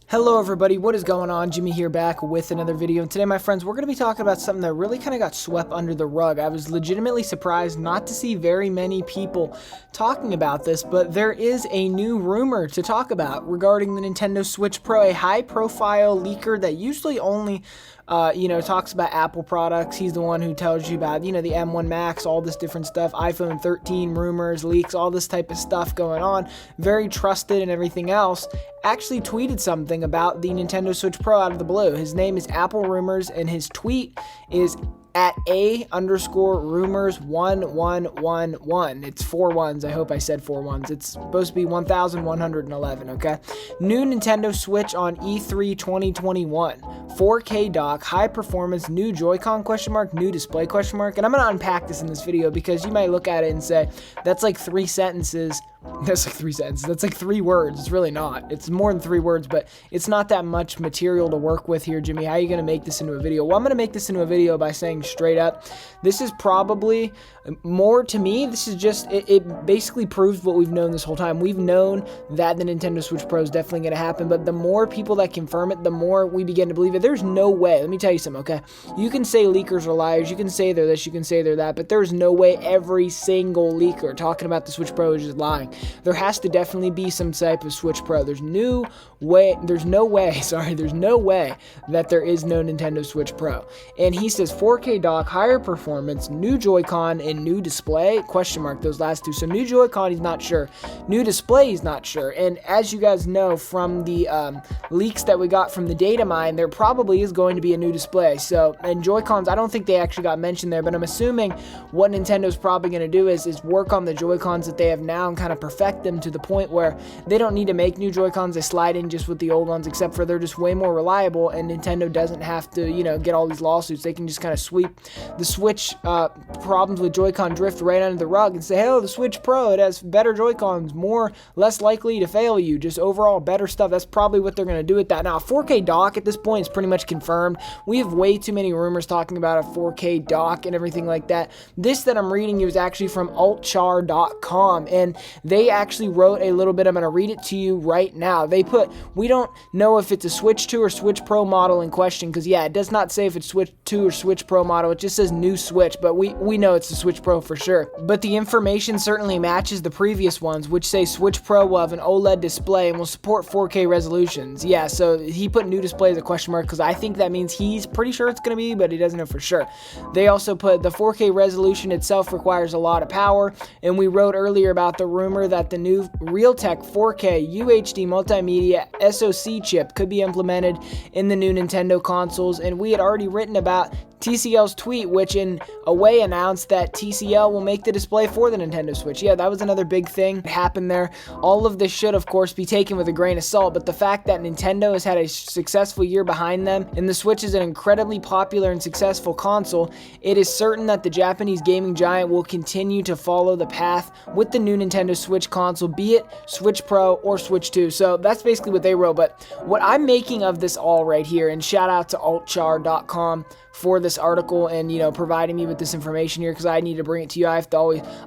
Hello everybody, what is going on? Jimmy here back with another video, and today my friends we're going to be talking about something that really kind of got swept under the rug. I was legitimately surprised not to see very many people talking about this, but there is a new rumor to talk about regarding the Nintendo Switch Pro, a high profile leaker that usually only talks about Apple products. He's the one who tells you about, the M1 Max, all this different stuff, iPhone 13 rumors, leaks, all this type of stuff going on. Very trusted and everything else. Actually tweeted something about the Nintendo Switch Pro out of the blue. His name is Apple Rumors, and his tweet is at A_rumors1111. It's 4 ones. I hope I said 4 ones. It's supposed to be 1111, okay? New Nintendo Switch on E3 2021. 4K dock, high performance, new Joy-Con ? New display ? And I'm going to unpack this in this video because you might look at it and say, that's like 3 sentences. That's like 3 sentences. That's like 3 words. It's really not. It's more than 3 words, but it's not that much material to work with here, Jimmy. How are you going to make this into a video? Well, I'm going to make this into a video by saying straight up, this is probably more to me. This is just, it basically proves what we've known this whole time. We've known that the Nintendo Switch Pro is definitely going to happen, but the more people that confirm it, the more we begin to believe it. There's no way. Let me tell you something, okay? You can say leakers are liars. You can say they're this. You can say they're that, but there's no way every single leaker talking about the Switch Pro is just lying. There has to definitely be some type of Switch Pro. There's no way that there is no Nintendo Switch Pro. And he says 4K dock, higher performance, new Joy-Con, and new display, ? Those last two. So new Joy-Con, he's not sure. New display, he's not sure. And as you guys know from the leaks that we got from the data mine, there probably is going to be a new display. So, and Joy-Cons, I don't think they actually got mentioned there, but I'm assuming what Nintendo's probably going to do is work on the Joy-Cons that they have now and kind of perfect them to the point where they don't need to make new Joy-Cons. They slide in just with the old ones, except for they're just way more reliable, and Nintendo doesn't have to, get all these lawsuits. They can just kind of sweep the Switch problems with Joy-Con drift right under the rug and say, hey, the Switch Pro, it has better Joy-Cons, less likely to fail you, just overall better stuff. That's probably what they're going to do with that. Now, a 4K dock at this point is pretty much confirmed. We have way too many rumors talking about a 4K dock and everything like that. This that I'm reading you is actually from altchar.com, and they actually wrote a little bit. I'm going to read it to you right now. They put, we don't know if it's a Switch 2 or Switch Pro model in question, because it does not say if it's Switch 2 or Switch Pro model. It just says new Switch, but we know it's the Switch Pro for sure. But the information certainly matches the previous ones, which say Switch Pro will have an OLED display and will support 4K resolutions. Yeah, so he put new display as a ? Because I think that means he's pretty sure it's going to be, but he doesn't know for sure. They also put the 4K resolution itself requires a lot of power, and we wrote earlier about the rumor that the new Realtek 4K UHD multimedia SoC chip could be implemented in the new Nintendo consoles, and we had already written about TCL's tweet, which in a way announced that TCL will make the display for the Nintendo Switch. Yeah, that was another big thing that happened there. All of this should, of course, be taken with a grain of salt, but the fact that Nintendo has had a successful year behind them, and the Switch is an incredibly popular and successful console, it is certain that the Japanese gaming giant will continue to follow the path with the new Nintendo Switch console, be it Switch Pro or Switch 2. So that's basically what they wrote, but what I'm making of this all right here, and shout out to altchar.com for this article and providing me with this information here, because I need to bring it to you. I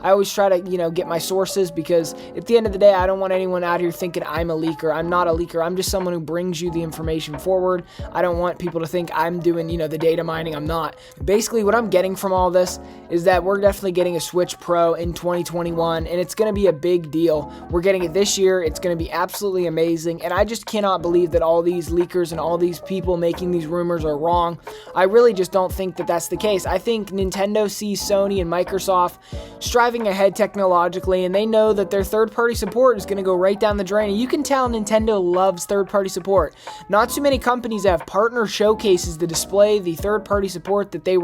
always try to get my sources, because at the end of the day I don't want anyone out here thinking I'm a leaker. I'm not a leaker. I'm just someone who brings you the information forward. I don't want people to think I'm doing the data mining. I'm not. Basically what I'm getting from all this is that we're definitely getting a Switch Pro in 2021, and it's going to be a big deal. We're getting it this year. It's going to be absolutely amazing, and I just cannot believe that all these leakers and all these people making these rumors are wrong. I really just don't think that that's the case. I think Nintendo sees Sony and Microsoft striving ahead technologically, and they know that their third-party support is going to go right down the drain. And you can tell Nintendo loves third-party support. Not too many companies have partner showcases to display the third-party support that they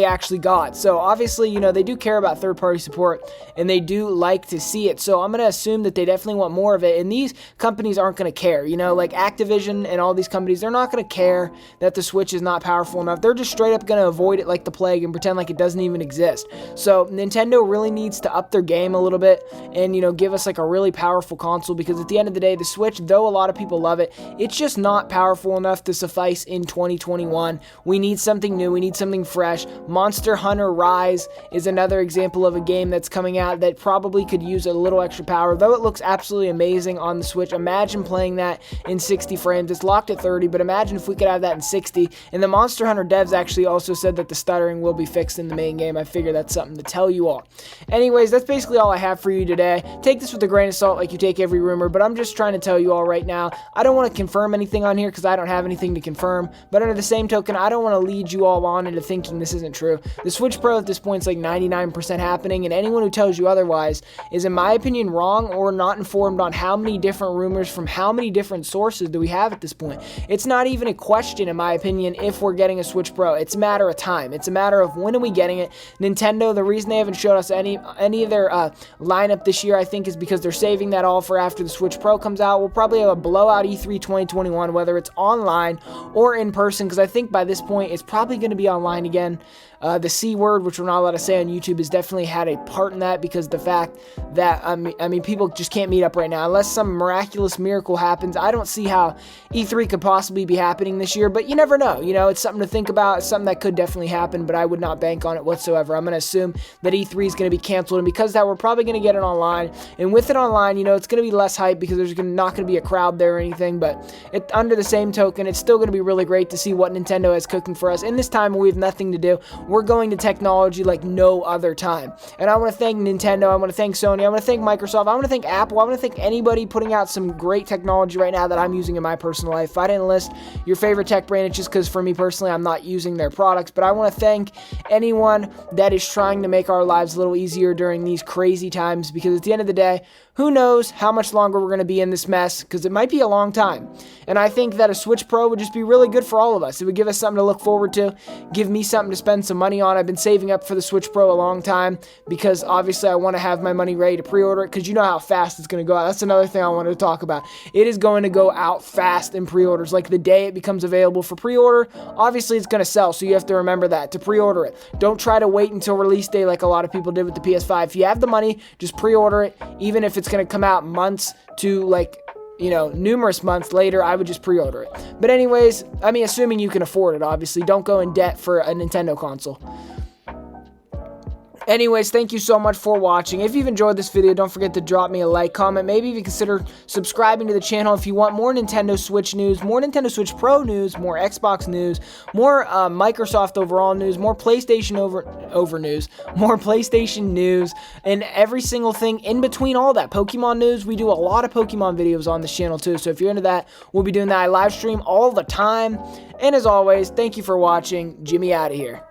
actually got. So obviously, they do care about third-party support, and they do like to see it. So I'm going to assume that they definitely want more of it, and these companies aren't going to care. Like Activision and all these companies, they're not going to care that the Switch is not powerful enough. They're just straight up going to avoid it like the plague and pretend like it doesn't even exist. So Nintendo really needs to up their game a little bit and, give us like a really powerful console, because at the end of the day, the Switch, though a lot of people love it, it's just not powerful enough to suffice in 2021. We need something new. We need something fresh. Monster Hunter Rise is another example of a game that's coming out that probably could use a little extra power, though it looks absolutely amazing on the Switch. Imagine playing that in 60 frames. It's locked at 30, but imagine if we could have that in 60. And the Monster Hunter devs actually also said that the stuttering will be fixed in the main game. I figure that's something to tell you all. Anyways, that's basically all I have for you today. Take this with a grain of salt like you take every rumor, but I'm just trying to tell you all right now. I don't want to confirm anything on here because I don't have anything to confirm, but under the same token, I don't want to lead you all on into thinking this isn't true. The Switch Pro at this point is like 99% happening, and anyone who tells you otherwise is, in my opinion, wrong or not informed on how many different rumors from how many different sources do we have at this point. It's not even a question, in my opinion, if we're getting a Switch Pro. It's a matter of time. It's a matter of when are we getting it. Nintendo, the reason they haven't showed us any of their lineup this year, I think, is because they're saving that all for after the Switch Pro comes out. We'll probably have a blowout E3 2021, whether it's online or in person, because I think by this point it's probably going to be online again. The C word, which we're not allowed to say on YouTube, has definitely had a part in that, because the fact that, I mean, people just can't meet up right now. Unless some miraculous miracle happens, I don't see how E3 could possibly be happening this year, but you never know. You know, it's something to think about. It's something that could definitely happen, but I would not bank on it whatsoever. I'm going to assume that E3 is going to be canceled, and because of that, we're probably going to get it online. And with it online, you know, it's going to be less hype because there's not going to be a crowd there or anything, but under the same token, it's still going to be really great to see what Nintendo is cooking for us. In this time where we have nothing to do, we're going to technology like no other time. And I want to thank Nintendo, I want to thank Sony, I want to thank Microsoft, I want to thank Apple, I want to thank anybody putting out some great technology right now that I'm using in my personal life. If I didn't list your favorite tech brand, it's just because for me personally, I'm not using their products, but I want to thank anyone that is trying to make our lives a little easier during these crazy times, because at the end of the day, who knows how much longer we're going to be in this mess, because it might be a long time. And I think that a Switch Pro would just be really good for all of us. It would give us something to look forward to, give me something to spend some money on. I've been saving up for the Switch Pro a long time, because obviously I want to have my money ready to pre-order it, because you know how fast it's going to go out. That's another thing I wanted to talk about. It is going to go out fast in pre-orders. Like the day it becomes available for pre-order, obviously it's going to sell, so you have to remember that to pre-order it. Don't try to wait until release day like a lot of people did with the PS5. If you have the money, just pre-order it, even if it's going to come out months to, like, you know, numerous months later. I would just pre-order it. But anyways, I mean, assuming you can afford it, obviously. Don't go in debt for a Nintendo console. Anyways, thank you so much for watching. If you've enjoyed this video, don't forget to drop me a like, comment, maybe even consider subscribing to the channel if you want more Nintendo Switch news, more Nintendo Switch Pro news, more Xbox news, more Microsoft overall news, more PlayStation over news, more PlayStation news, and every single thing in between all that. Pokemon news, we do a lot of Pokemon videos on this channel too, so if you're into that, we'll be doing that. I live stream all the time. And as always, thank you for watching. Jimmy out of here.